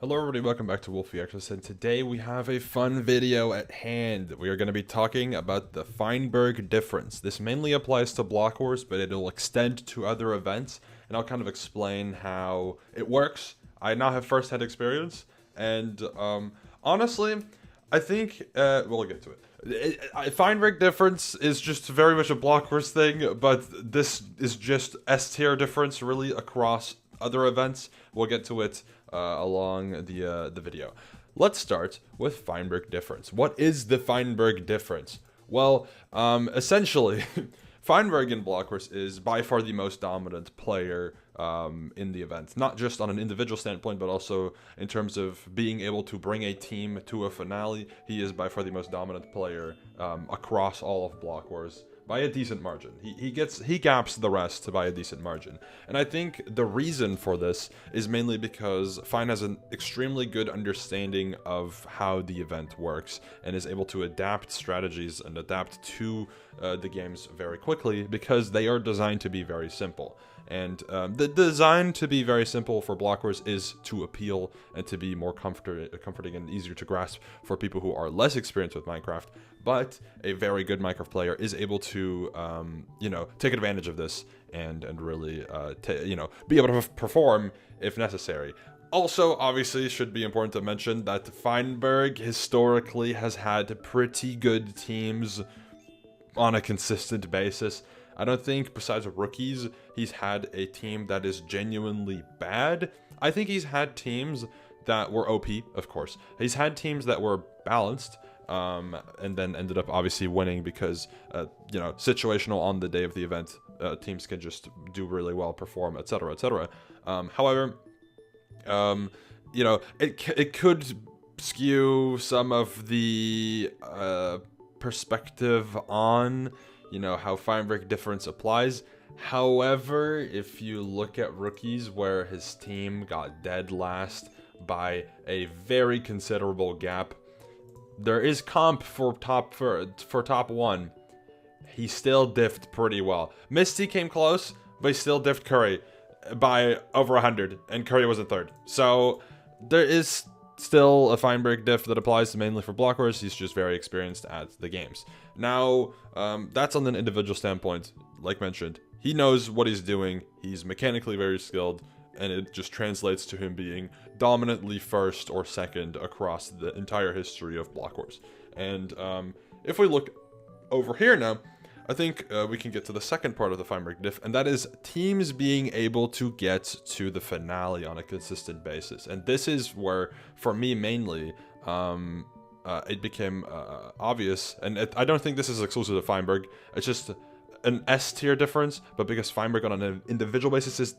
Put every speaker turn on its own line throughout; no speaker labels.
Hello everybody, welcome back to Wolfeei, and today we have a fun video at hand. We are going to be talking about the Feinberg Difference. This mainly applies to Block Wars, but it'll extend to other events, and I'll kind of explain how it works. I now have first-hand experience, and honestly, I think, we'll get to it. Feinberg Difference is just very much a Block Wars thing, but this is just S-tier difference really across other events. We'll get to it along the video. Let's start with Feinberg Difference. What is the Feinberg Difference? Well, essentially, Feinberg in Blockwars is by far the most dominant player in the event. Not just on an individual standpoint, but also in terms of being able to bring a team to a finale. He is by far the most dominant player across all of Blockwars by a decent margin. He gaps the rest by a decent margin. And I think the reason for this is mainly because Fine has an extremely good understanding of how the event works and is able to adapt strategies and adapt to the games very quickly because they are designed to be very simple. And the design to be very simple for Blockwars is to appeal and to be more comforting and easier to grasp for people who are less experienced with Minecraft. But a very good Minecraft player is able to, take advantage of this and really, be able to perform if necessary. Also, obviously, it should be important to mention that Feinberg historically has had pretty good teams on a consistent basis. I don't think, besides rookies, he's had a team that is genuinely bad. I think he's had teams that were OP, of course. He's had teams that were balanced, and then ended up obviously winning because, situational on the day of the event. Teams can just do really well, perform, etc., etc. However, it could skew some of the perspective on how Feinberg Difference applies. However, if you look at rookies where his team got dead last by a very considerable gap, there is comp for top one. He still diffed pretty well. Misty came close, but he still diffed Curry by over 100, and Curry was in third. So there is still a Feinberg diff that applies mainly for Blockwars. He's just very experienced at the games. Now, that's on an individual standpoint. Like mentioned, he knows what he's doing. He's mechanically very skilled, and it just translates to him being dominantly first or second across the entire history of Blockwars. And if we look over here now, I think we can get to the second part of the Feinberg diff, and that is teams being able to get to the finale on a consistent basis. And this is where, for me mainly, it became obvious, and I don't think this is exclusive to Feinberg. It's just an S-tier difference, but because Feinberg on an individual basis is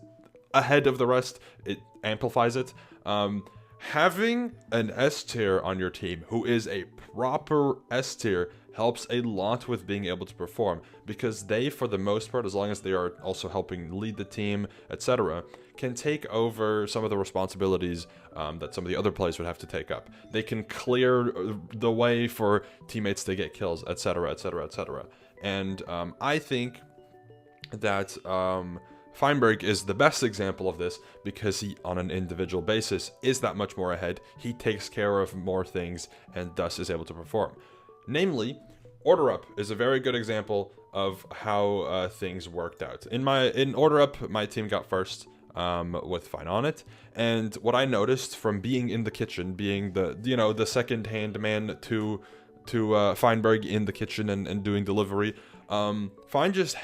ahead of the rest, it amplifies it. Having an S-tier on your team who is a proper S-tier helps a lot with being able to perform, because they, for the most part, as long as they are also helping lead the team, etc., can take over some of the responsibilities that some of the other players would have to take up. They can clear the way for teammates to get kills, etc., etc., etc. And I think that Feinberg is the best example of this because he, on an individual basis, is that much more ahead. He takes care of more things and thus is able to perform. Namely, Order Up is a very good example of how things worked out. In Order Up, my team got first with Fine on it, and what I noticed from being in the kitchen, being the second-hand man to Feinberg in the kitchen and doing delivery, Fine just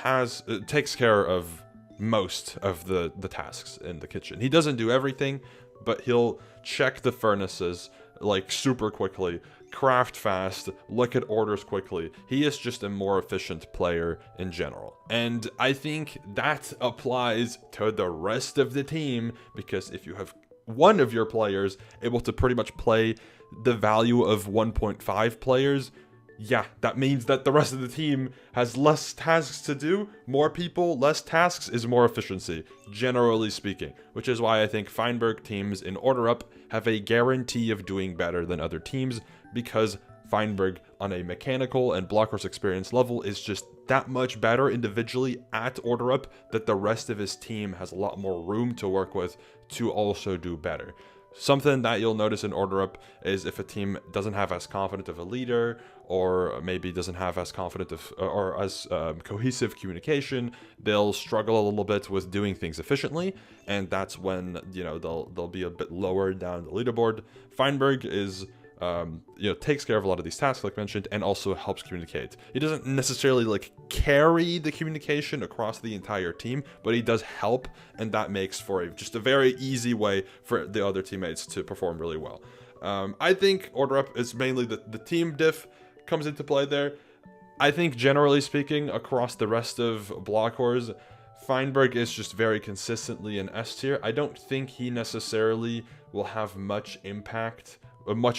takes care of most of the tasks in the kitchen. He doesn't do everything, but he'll check the furnaces like super quickly, craft fast, look at orders quickly. He is just a more efficient player in general. And I think that applies to the rest of the team, because if you have one of your players able to pretty much play the value of 1.5 players, yeah, that means that the rest of the team has less tasks to do. More people, less tasks is more efficiency, generally speaking. Which is why I think Feinberg teams in Order Up have a guarantee of doing better than other teams, because Feinberg, on a mechanical and Blockers experience level, is just that much better individually at Order Up that the rest of his team has a lot more room to work with to also do better. Something that you'll notice in Order Up is if a team doesn't have as confident of a leader, or maybe doesn't have as confident of or as cohesive communication, they'll struggle a little bit with doing things efficiently, and that's when they'll be a bit lower down the leaderboard. Feinberg is takes care of a lot of these tasks like mentioned, and also helps communicate. He doesn't necessarily like carry the communication across the entire team, but he does help, and that makes for just a very easy way for the other teammates to perform really well. I think Order Up is mainly the team diff comes into play there. I think generally speaking across the rest of Block Wars, Feinberg is just very consistently an S tier. I don't think he necessarily will have much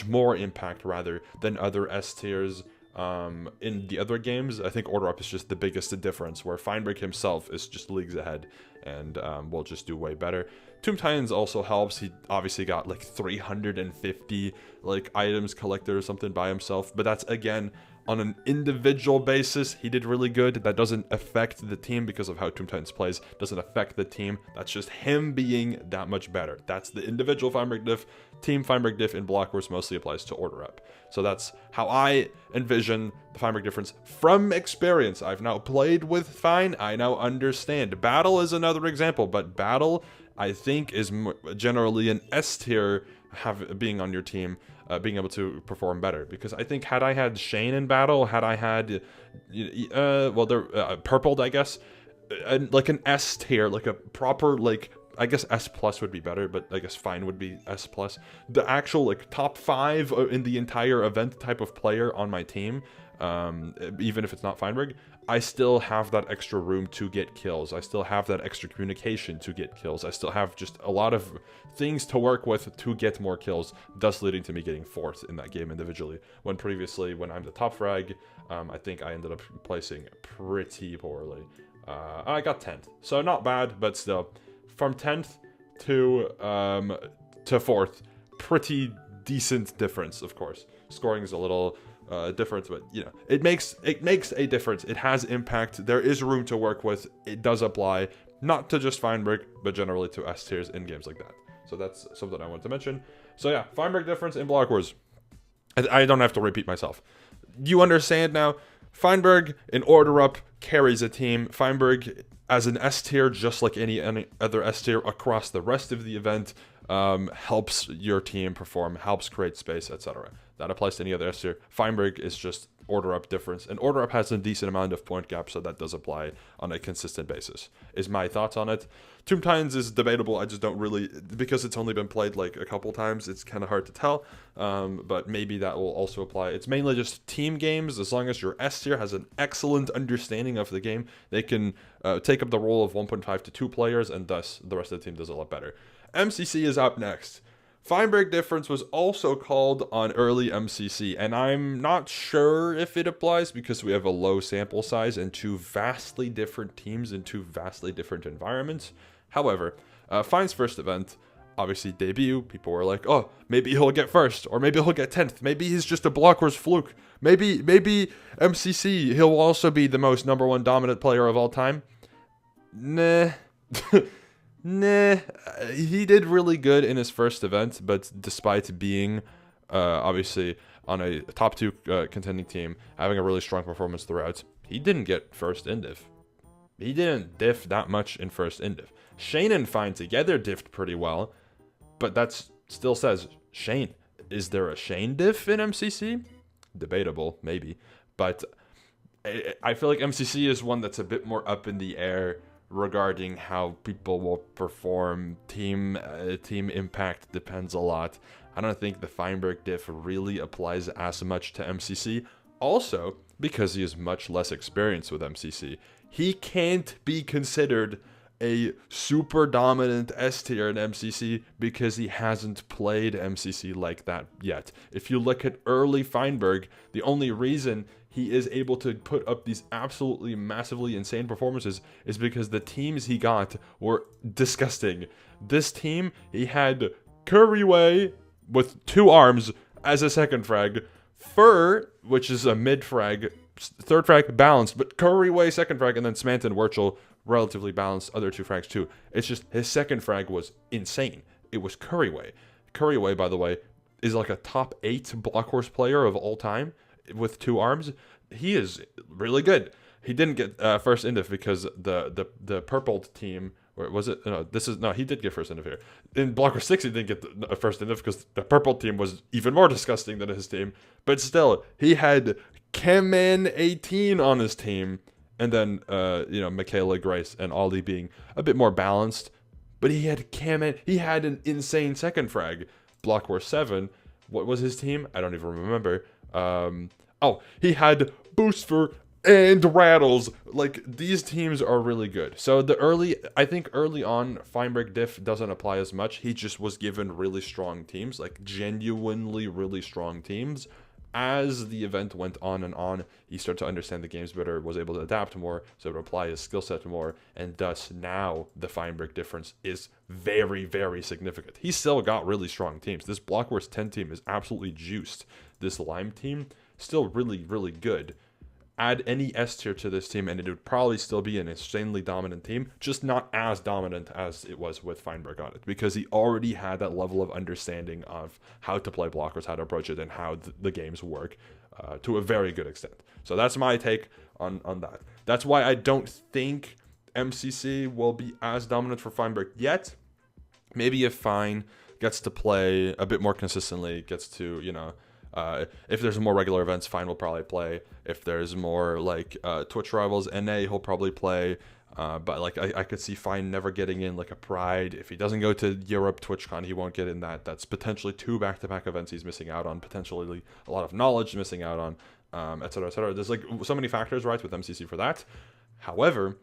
more impact rather than other S tiers in the other games. I think Order Up is just the biggest difference, where Feinberg himself is just leagues ahead and will just do way better. Tomb Titans also helps. He obviously got like 350 like items collected or something by himself, but that's again on an individual basis. He did really good. That doesn't affect the team because of how Tomb Titans plays. Doesn't affect the team. That's just him being that much better. That's the individual Feinberg diff. Team Feinberg diff in Block Wars mostly applies to Order Up. So that's how I envision the Feinberg difference from experience. I've now played with Fein. I now understand. Battle is another example, but Battle I think is generally an S tier being on your team. Being able to perform better, because I think had I had Shane in Battle, had I had purpled, I guess, like an S tier, like a proper, like, I guess S plus would be better, but I guess Fine would be S plus. The actual like top 5 in the entire event type of player on my team, even if it's not Feinberg, I still have that extra room to get kills. I still have that extra communication to get kills. I still have just a lot of things to work with to get more kills, thus leading to me getting 4th in that game individually. When previously, when I'm the top frag, I think I ended up placing pretty poorly. I got 10th, so not bad, but still, from 10th to 4th, pretty decent difference. Of course, scoring is a little difference, but it makes a difference. It has impact. There is room to work with. It does apply not to just Feinberg, but generally to S tiers in games like that. So that's something I wanted to mention. So yeah, Feinberg difference in Block Wars. I don't have to repeat myself. You understand now. Feinberg in Order Up carries a team. Feinberg as an S tier, just like any other S tier across the rest of the event, helps your team perform, helps create space, etc. That applies to any other S tier. Feinberg is just Order Up difference, and Order Up has a decent amount of point gap, so that does apply on a consistent basis, is my thoughts on it. Tomb Titans is debatable. I just don't really, because it's only been played like a couple times, it's kind of hard to tell, but maybe that will also apply. It's mainly just team games. As long as your S tier has an excellent understanding of the game, they can take up the role of 1.5 to 2 players, and thus the rest of the team does a lot better. MCC is up next. Feinberg difference was also called on early MCC, and I'm not sure if it applies because we have a low sample size and 2 vastly different teams in 2 vastly different environments. However, Fein's first event, obviously debut, people were like, oh, maybe he'll get 1st, or maybe he'll get 10th, maybe he's just a Block Wars fluke, maybe MCC, he'll also be the most #1 dominant player of all time. Nah. Nah, he did really good in his first event, but despite being obviously on a top 2 contending team, having a really strong performance throughout, he didn't get 1st in diff. He didn't diff that much in 1st in diff. Shane and Fein together diffed pretty well, but that still says Shane. Is there a Shane diff in MCC? Debatable, maybe, but I feel like MCC is one that's a bit more up in the air regarding how people will perform. Team impact depends a lot. I don't think the Feinberg diff really applies as much to MCC. Also, because he is much less experienced with MCC, he can't be considered a super dominant S tier in MCC because he hasn't played MCC like that yet. If you look at early Feinberg, the only reason he is able to put up these absolutely massively insane performances is because the teams he got were disgusting. This team, he had Curryway with 2 arms as a 2nd frag, Fur, which is a mid frag, 3rd frag balanced, but Curryway 2nd frag, and then Smant and Wurchel relatively balanced other 2 frags too. It's just his 2nd frag was insane. It was Curryway. Curryway, by the way, is like a top 8 blockwars player of all time with 2 arms. He is really good. He didn't get first indiv because the purple team, or was it? No, he did get first indiv here. In Blocker 6, he didn't get the first indiv because the purple team was even more disgusting than his team. But still, he had Kemen 18 on his team, and then Michaela, Grace, and Ollie being a bit more balanced. But he had Kemen. He had an insane second frag. Blockwars 7. What was his team? I don't even remember. He had Booster and Rattles. Like, these teams are really good. So I think early on, Feinberg Diff doesn't apply as much. He just was given really strong teams, like genuinely really strong teams. As the event went on and on, he started to understand the games better, was able to adapt more, so to apply his skill set more, and thus now the Feinberg difference is very, very significant. He still got really strong teams. This Blockwars 10 team is absolutely juiced. This Lime team, still really, really good. Add any S tier to this team and it would probably still be an insanely dominant team, just not as dominant as it was with Feinberg on it, because he already had that level of understanding of how to play blockers, how to approach it, and how the games work to a very good extent. So that's my take on that. That's why I don't think MCC will be as dominant for Feinberg yet. Maybe if Fein gets to play a bit more consistently, gets to, if there's more regular events, Fein will probably play. If there's more like Twitch Rivals NA, he'll probably play. But like I could see Fein never getting in like a Pride. If he doesn't go to Europe TwitchCon, he won't get in that. That's potentially 2 back-to-back events he's missing out on. Potentially a lot of knowledge missing out on, etc., etc. There's like so many factors, right, with MCC for that. However,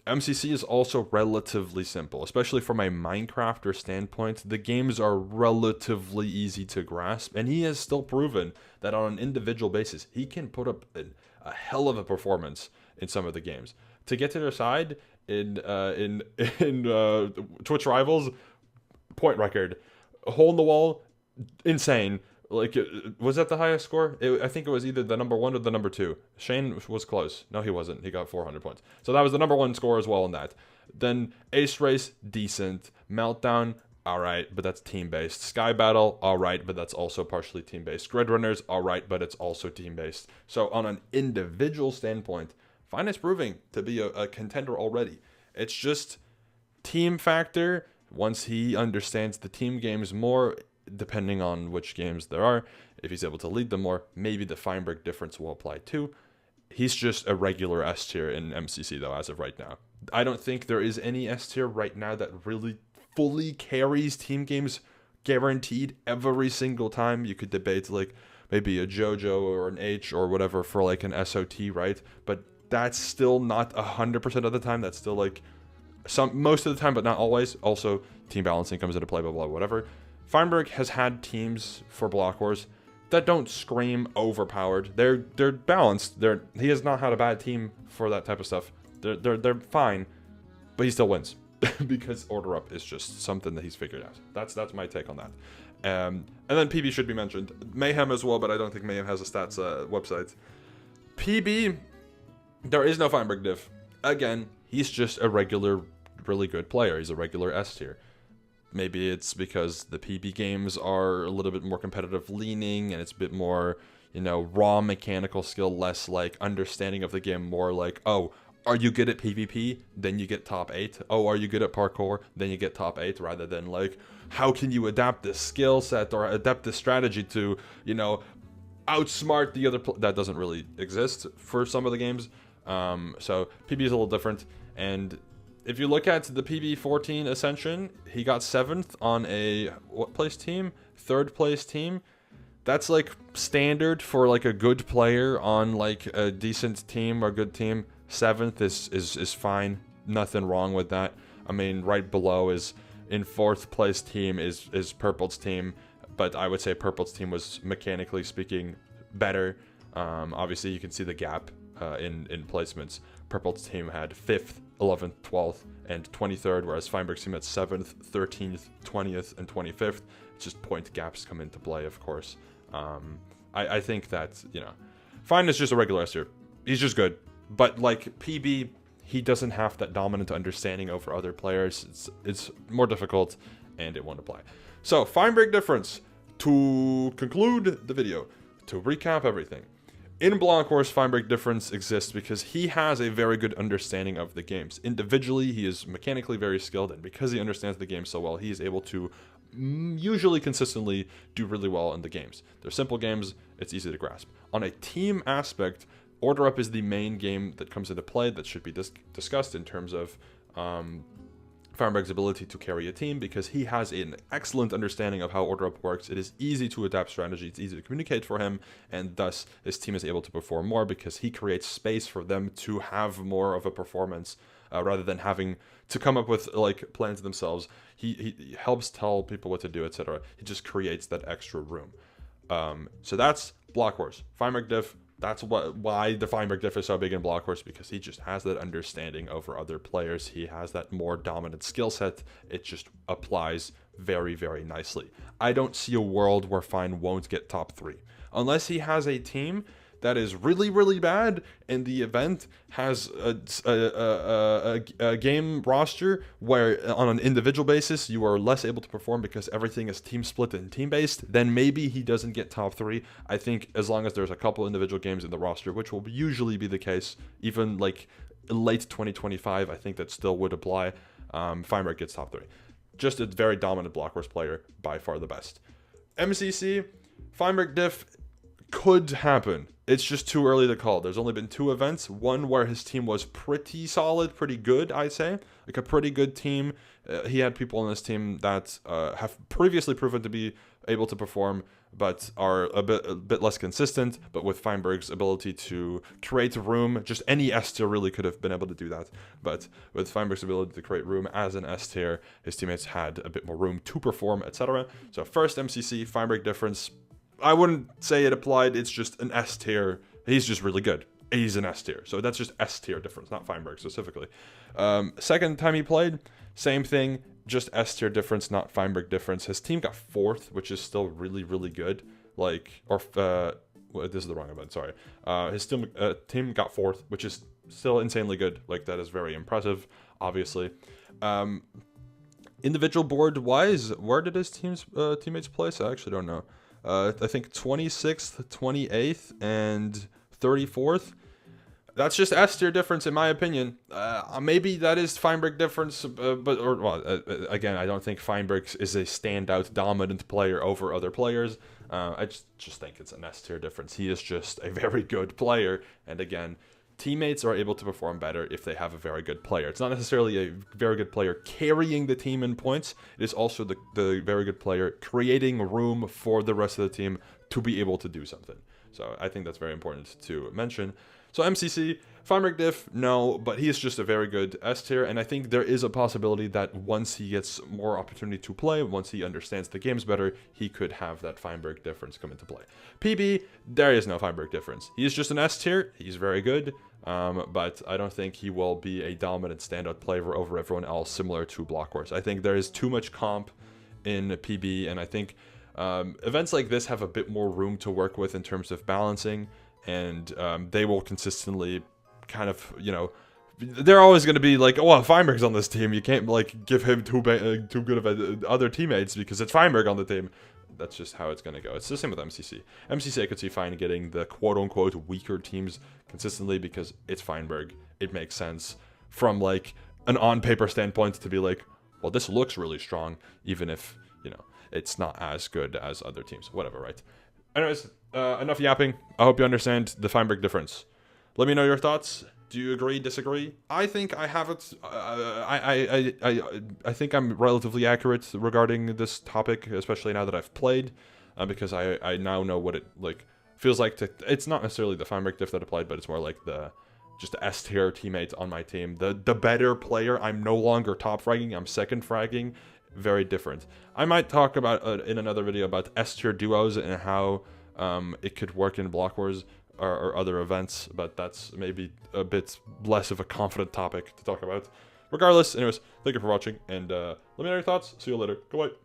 MCC is also relatively simple, especially from a Minecrafter standpoint. The games are relatively easy to grasp, and he has still proven that on an individual basis, he can put up a hell of a performance in some of the games. To get to their side in Twitch Rivals, point record, hole in the wall, insane. Like, was that the highest score? I think it was either the number 1 or the number 2. Shane was close. No, he wasn't. He got 400 points. So that was the number 1 score as well in that. Then Ace Race, decent. Meltdown, alright, but that's team-based. Sky Battle, alright, but that's also partially team-based. Grid Runners, alright, but it's also team-based. So on an individual standpoint, Fein is proving to be a contender already. It's just team factor. Once he understands the team games more, depending on which games there are, if he's able to lead them more, maybe the Feinberg difference will apply too. He's just a regular S tier in MCC though, as of right now. I don't think there is any S tier right now that really fully carries team games guaranteed every single time. You could debate like maybe a JoJo or an H or whatever for like an SOT, right? But that's still not 100% of the time. That's still like most of the time, but not always. Also, team balancing comes into play, blah, blah, whatever. Feinberg has had teams for Block Wars that don't scream overpowered. They're balanced. He has not had a bad team for that type of stuff. They're fine, but he still wins because order up is just something that he's figured out. That's my take on that. And then PB should be mentioned. Mayhem as well, but I don't think Mayhem has a stats website. PB, there is no Feinberg diff. Again, he's just a regular, really good player. He's a regular S tier. Maybe it's because the PB games are a little bit more competitive leaning and it's a bit more, raw mechanical skill, less like understanding of the game, more like, oh, are you good at PvP? Then you get top 8. Oh, are you good at parkour? Then you get top 8, rather than like, how can you adapt this skill set or adapt this strategy to, outsmart the other that doesn't really exist for some of the games. So PB is a little different. And if you look at the PB14 Ascension, he got 7th on a what place team? 3rd place team. That's like standard for like a good player on like a decent team or good team. 7th is fine. Nothing wrong with that. I mean, right below is in 4th place team is Purple's team, but I would say Purple's team was mechanically speaking better. Obviously, you can see the gap in placements. Purple's team had 5th, 11th, 12th, and 23rd, whereas Feinberg's team had 7th, 13th, 20th, and 25th. It's just point gaps come into play, of course. I think that, Fein is just a regular S tier. He's just good. But like PB, he doesn't have that dominant understanding over other players. It's more difficult, and it won't apply. So, Feinberg Difference. To conclude the video, to recap everything. In Block Wars, Feinberg Difference exists because he has a very good understanding of the games. Individually, he is mechanically very skilled, and because he understands the game so well, he is able to usually consistently do really well in the games. They're simple games, it's easy to grasp. On a team aspect, Order Up is the main game that comes into play that should be discussed in terms of Feinberg's ability to carry a team, because he has an excellent understanding of how Order Up works. It is easy to adapt strategy, it's easy to communicate for him, and thus his team is able to perform more because he creates space for them to have more of a performance rather than having to come up with like plans themselves. He helps tell people what to do, etc. He just creates that extra room. So that's Block Wars. Feinberg Diff. That's why the Feinberg Diff is so big in Block Wars, because he just has that understanding over other players. He has that more dominant skill set. It just applies very, very nicely. I don't see a world where Fein won't get top 3. Unless he has a team that is really, really bad, and the event has a game roster where on an individual basis you are less able to perform because everything is team split and team based, then maybe he doesn't get top 3. I think as long as there's a couple individual games in the roster, which will usually be the case, even like late 2025, I think that still would apply. Feinberg gets top 3. Just a very dominant Block Wars player, by far the best. MCC, Feinberg Diff could happen. It's just too early to call. There's only been 2 events. One where his team was pretty solid, pretty good, I'd say. Like a pretty good team. He had people on his team that have previously proven to be able to perform, but are a bit less consistent. But with Feinberg's ability to create room, just any S tier really could have been able to do that. But with Feinberg's ability to create room as an S tier, his teammates had a bit more room to perform, etc. So first MCC, Feinberg Difference. I wouldn't say it applied, it's just an S tier. He's just really good. He's an S tier. So that's just S tier difference, not Feinberg specifically. Second time he played, same thing, just S tier difference, not Feinberg difference. His team got 4th, which is still really, really good. Like, or, well, this is the wrong event, sorry. His team got 4th, which is still insanely good. Like, that is very impressive, obviously. Individual board wise, where did his teammates place? I actually don't know. I think 26th, 28th, and 34th. That's just S tier difference in my opinion. Maybe that is Feinberg difference, again, I don't think Feinberg is a standout dominant player over other players. I just think it's an S tier difference. He is just a very good player, and again, teammates are able to perform better if they have a very good player. It's not necessarily a very good player carrying the team in points. It is also the very good player creating room for the rest of the team to be able to do something. So I think that's very important to mention. So MCC, Feinberg Diff, no, but he is just a very good S tier, and I think there is a possibility that once he gets more opportunity to play, once he understands the games better, he could have that Feinberg difference come into play. PB, there is no Feinberg difference. He is just an S tier, he's very good, but I don't think he will be a dominant standout player over everyone else similar to Block Wars. I think there is too much comp in PB, and I think events like this have a bit more room to work with in terms of balancing, and they will consistently kind of, you know, they're always going to be like, oh, well, Feinberg's on this team, you can't like give him too good of other teammates because it's Feinberg on the team. That's just how it's going to go. It's the same with MCC. MCC I could see Fein getting the quote-unquote weaker teams consistently because it's Feinberg. It makes sense from like an on-paper standpoint to be like, well, this looks really strong, even if, you know, it's not as good as other teams. Whatever, right? Anyways, enough yapping. I hope you understand the Feinberg difference. Let me know your thoughts. Do you agree, disagree? I think I have it. I think I'm relatively accurate regarding this topic, especially now that I've played, because I now know what it like feels like to. It's not necessarily the Feinberg diff that applied, but it's more like just the S tier teammate on my team. The better player. I'm no longer top fragging. I'm second fragging. Very different. I might talk about in another video about S tier duos and how it could work in Block Wars or other events, but that's maybe a bit less of a confident topic to talk about. Regardless, anyways, thank you for watching, and let me know your thoughts. See you later. Goodbye.